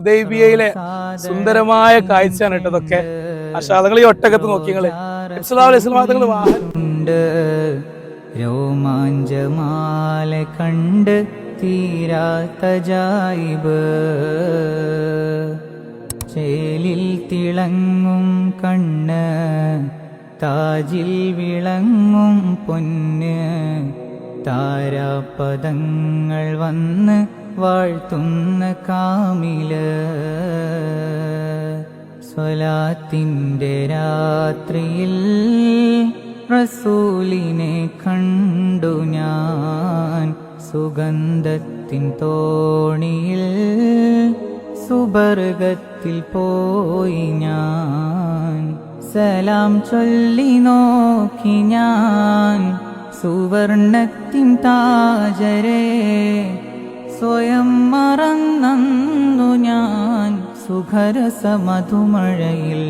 ഹുദൈബിയയിലെ സുന്ദരമായ കാഴ്ചയാണ് കേട്ടതൊക്കെ. നിങ്ങൾ ഈ ഒട്ടകത്ത് നോക്കിയങ്ങള് തങ്ങൾ രോമാഞ്ചമാല കണ്ട് തീരാത്ത ജായിബ്, ചേലിൽ തിളങ്ങും കണ്ണ്, താജിൽ വിളങ്ങും പൊന്ന്, താരാപദങ്ങൾ വന്ന് വാഴ്ത്തുന്ന കാമില്, സ്വലാത്തിന്റെ രാത്രിയിൽ റസൂലിനെ കണ്ടു ഞാൻ, സുഗന്ധത്തിൻ തോണിയിൽ സുബർഗത്തിൽ പോയി ഞാൻ, സലാം ചൊല്ലി നോക്കി ഞാൻ സുവർണത്തിൻ താജരെ, സ്വയം മറന്നു ഞാൻ സുഖരസ മധുമഴയിൽ.